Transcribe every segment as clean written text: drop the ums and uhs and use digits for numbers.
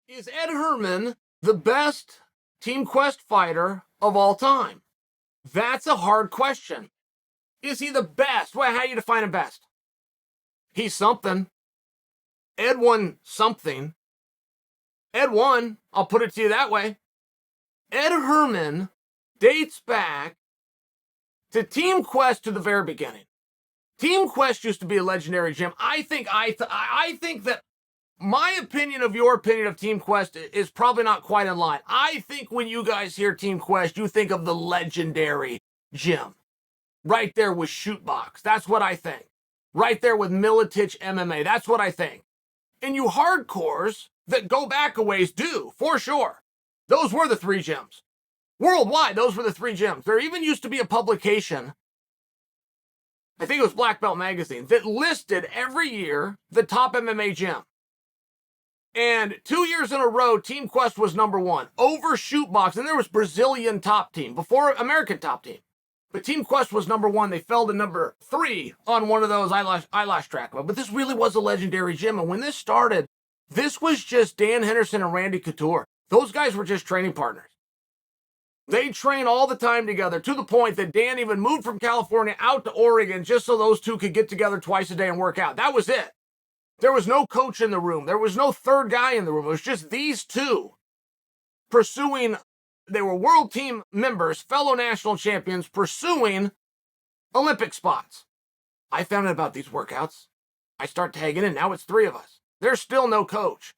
Is Ed Herman the best Team Quest fighter of all time? That's a hard question. Is he the best? Well, how do you define a best? He's something. Ed won something. Ed won. I'll put it to you that way. Ed Herman dates back to Team Quest to the very beginning. Team Quest used to be a legendary gym. I think that my opinion of your opinion of Team Quest is probably not quite in line. I think when you guys hear Team Quest, you think of the legendary gym. Right there with Shootbox. That's what I think. Right there with Militich MMA. That's what I think. And you hardcores that go back a ways do, for sure. Those were the three gyms. Worldwide, those were the three gyms. There even used to be a publication, I think it was Black Belt Magazine, that listed every year the top MMA gym. And 2 years in a row, Team Quest was number one over Shootbox. And there was Brazilian top team before American top team. But Team Quest was number one. They fell to number 3 on one of those eyelash track. But this really was a legendary gym. And when this started, this was just Dan Henderson and Randy Couture. Those guys were just training partners. They train all the time together to the point that Dan even moved from California out to Oregon just so those two could get together twice a day and work out. That was it. There was no coach in the room. There was no third guy in the room. It was just these two pursuing. They were world team members, fellow national champions, pursuing Olympic spots. I found out about these workouts. I start tagging in. Now it's 3 of us. There's still no coach.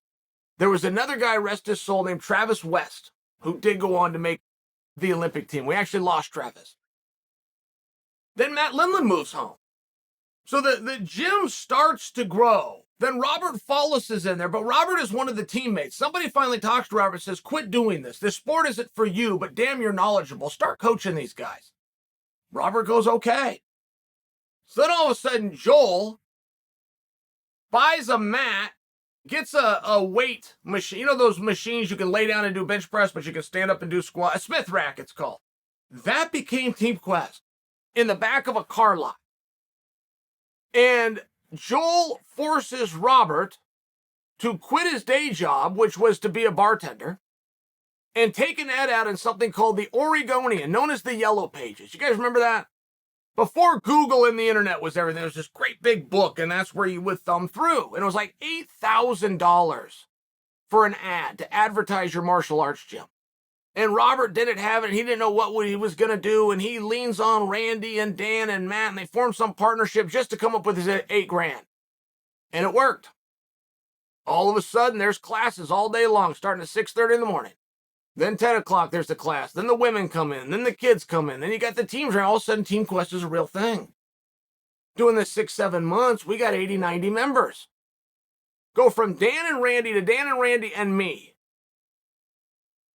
There was another guy, rest his soul, named Travis West, who did go on to make the Olympic team. We actually lost Travis. Then Matt Lindland moves home. So the gym starts to grow. Then Robert Follis is in there, but Robert is one of the teammates. Somebody finally talks to Robert and says, quit doing this. This sport isn't for you, but damn, you're knowledgeable. Start coaching these guys. Robert goes, okay. So then all of a sudden, Joel buys a mat, gets a weight machine. You know those machines you can lay down and do bench press, but you can stand up and do squat? A Smith rack, it's called. That became Team Quest in the back of a car lot. And Joel forces Robert to quit his day job, which was to be a bartender, and take an ad out in something called the Oregonian, known as the Yellow Pages. You guys remember that? Before Google and the internet was everything, there was this great big book, and that's where you would thumb through. And it was like $8,000 for an ad to advertise your martial arts gym. And Robert didn't have it. He didn't know what he was going to do. And he leans on Randy and Dan and Matt, and they formed some partnership just to come up with his $8,000. And it worked. All of a sudden, there's classes all day long, starting at 6:30 in the morning. Then 10 o'clock, there's the class. Then the women come in. Then the kids come in. Then you got the teams. And all of a sudden, Team Quest is a real thing. Doing this 6-7 months, we got 80, 90 members. Go from Dan and Randy to Dan and Randy and me.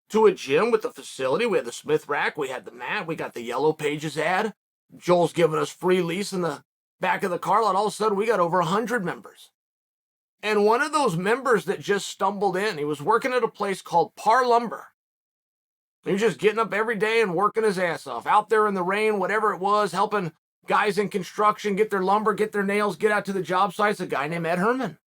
To a gym with the facility. We had the Smith rack. We had the mat. We got the Yellow Pages ad. Joel's giving us free lease in the back of the car lot. All of a sudden, we got over 100 members. And one of those members that just stumbled in, he was working at a place called Par Lumber. He was just getting up every day and working his ass off. Out there in the rain, whatever it was, helping guys in construction get their lumber, get their nails, get out to the job sites. A guy named Ed Herman.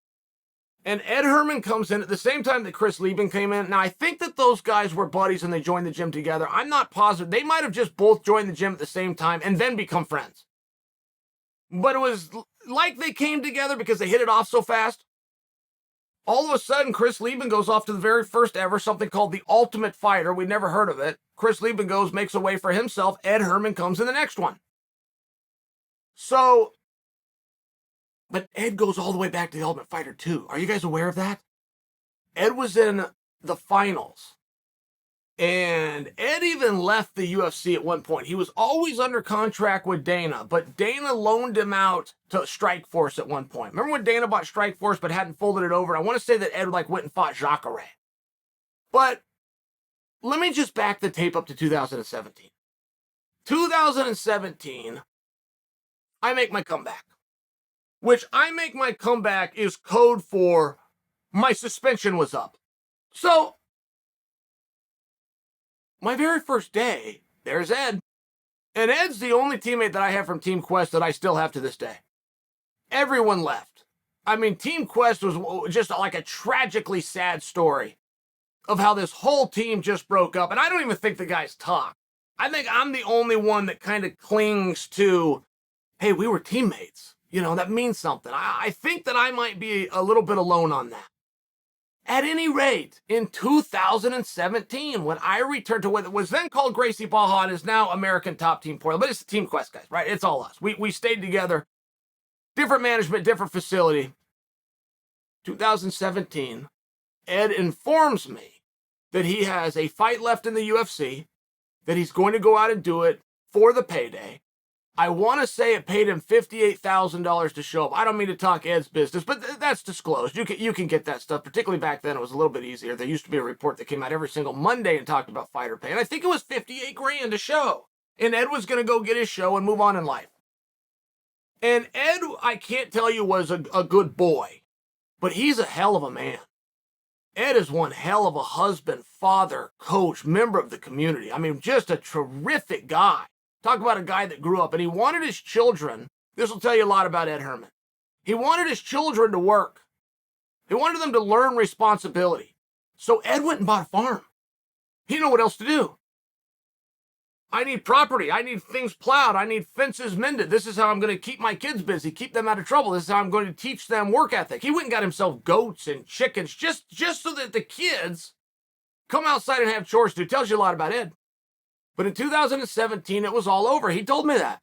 And Ed Herman comes in at the same time that Chris Lieben came in. Now, I think that those guys were buddies and they joined the gym together. I'm not positive. They might have just both joined the gym at the same time and then become friends. But it was like they came together because they hit it off so fast. All of a sudden, Chris Lieben goes off to the very first ever, something called the Ultimate Fighter. We'd never heard of it. Chris Lieben goes, makes a way for himself. Ed Herman comes in the next one. So, but Ed goes all the way back to the Ultimate Fighter 2. Are you guys aware of that? Ed was in the finals. And Ed even left the UFC at one point. He was always under contract with Dana, but Dana loaned him out to Strikeforce at one point. Remember when Dana bought Strikeforce but hadn't folded it over? I want to say that Ed went and fought Jacare. But let me just back the tape up to 2017. 2017, I make my comeback. Which I make my comeback is code for my suspension was up. So, my very first day, there's Ed. And Ed's the only teammate that I have from Team Quest that I still have to this day. Everyone left. I mean, Team Quest was just like a tragically sad story of how this whole team just broke up. And I don't even think the guys talk. I think I'm the only one that kind of clings to, hey, we were teammates. You know, that means something. I think that I might be a little bit alone on that. At any rate, in 2017, when I returned to what was then called Gracie Barra and is now American Top Team Portland, but it's the Team Quest guys, right? It's all us. We stayed together. Different management, different facility. 2017, Ed informs me that he has a fight left in the UFC, that he's going to go out and do it for the payday. I want to say it paid him $58,000 to show up. I don't mean to talk Ed's business, but that's disclosed. You can get that stuff. Particularly back then, it was a little bit easier. There used to be a report that came out every single Monday and talked about fighter pay. And I think it was $58,000 to show. And Ed was going to go get his show and move on in life. And Ed, I can't tell you, was a good boy, but he's a hell of a man. Ed is one hell of a husband, father, coach, member of the community. I mean, just a terrific guy. Talk about a guy that grew up, and he wanted his children, this will tell you a lot about Ed Herman. He wanted his children to work. He wanted them to learn responsibility. So Ed went and bought a farm. He didn't know what else to do. I need property. I need things plowed. I need fences mended. This is how I'm going to keep my kids busy, keep them out of trouble. This is how I'm going to teach them work ethic. He went and got himself goats and chickens just so that the kids come outside and have chores to do. Tells you a lot about Ed. But in 2017, it was all over. He told me that.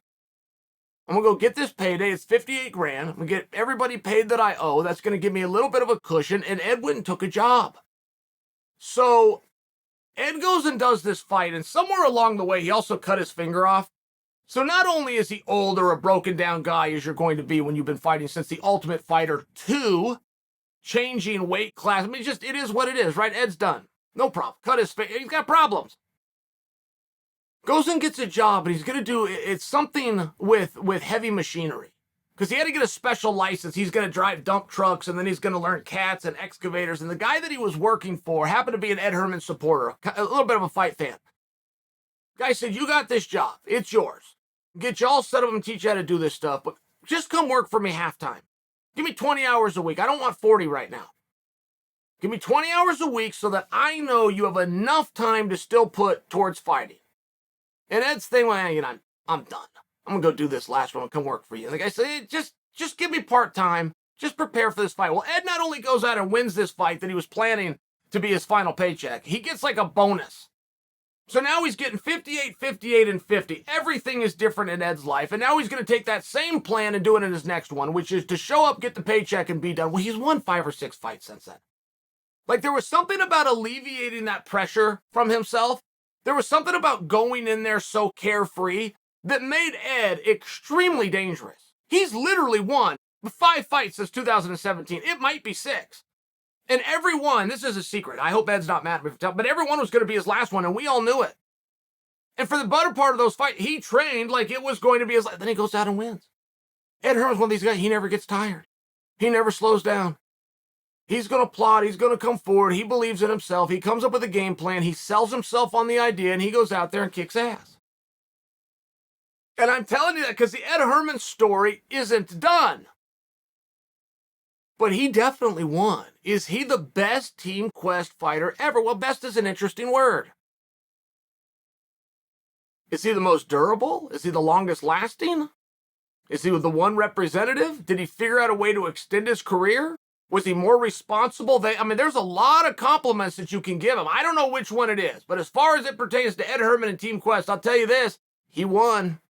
I'm going to go get this payday. It's $58,000. I'm going to get everybody paid that I owe. That's going to give me a little bit of a cushion. And Ed went and took a job. So Ed goes and does this fight. And somewhere along the way, he also cut his finger off. So not only is he old or a broken down guy as you're going to be when you've been fighting since The Ultimate Fighter 2, changing weight class. I mean, it is what it is, right? Ed's done. No problem. Cut his finger. He's got problems. Goes and gets a job, and he's going to do, it's something with heavy machinery. Because he had to get a special license. He's going to drive dump trucks, and then he's going to learn cats and excavators. And the guy that he was working for happened to be an Ed Herman supporter, a little bit of a fight fan. Guy said, you got this job. It's yours. Get you all set up and teach you how to do this stuff, but just come work for me half-time. Give me 20 hours a week. I don't want 40 right now. Give me 20 hours a week so that I know you have enough time to still put towards fighting. And Ed's thing, well, you know, I'm done. I'm going to go do this last one and come work for you. And the guy said, hey, just give me part-time. Just prepare for this fight. Well, Ed not only goes out and wins this fight that he was planning to be his final paycheck, he gets like a bonus. So now he's getting 58, 58, and 50. Everything is different in Ed's life. And now he's going to take that same plan and do it in his next one, which is to show up, get the paycheck, and be done. Well, he's won 5 or 6 fights since then. Like, there was something about alleviating that pressure from himself. There was something about going in there so carefree that made Ed extremely dangerous. He's literally won 5 fights since 2017. It might be 6. And every one, this is a secret. I hope Ed's not mad at me for telling, but every one was going to be his last one, and we all knew it. And for the better part of those fights, he trained like it was going to be his last. Then he goes out and wins. Ed Herman's one of these guys, he never gets tired. He never slows down. He's going to plot. He's going to come forward. He believes in himself. He comes up with a game plan. He sells himself on the idea, and he goes out there and kicks ass. And I'm telling you that because the Ed Herman story isn't done. But he definitely won. Is he the best Team Quest fighter ever? Well, best is an interesting word. Is he the most durable? Is he the longest lasting? Is he the one representative? Did he figure out a way to extend his career? Was he more responsible? There's a lot of compliments that you can give him. I don't know which one it is, but as far as it pertains to Ed Herman and Team Quest, I'll tell you this, he won.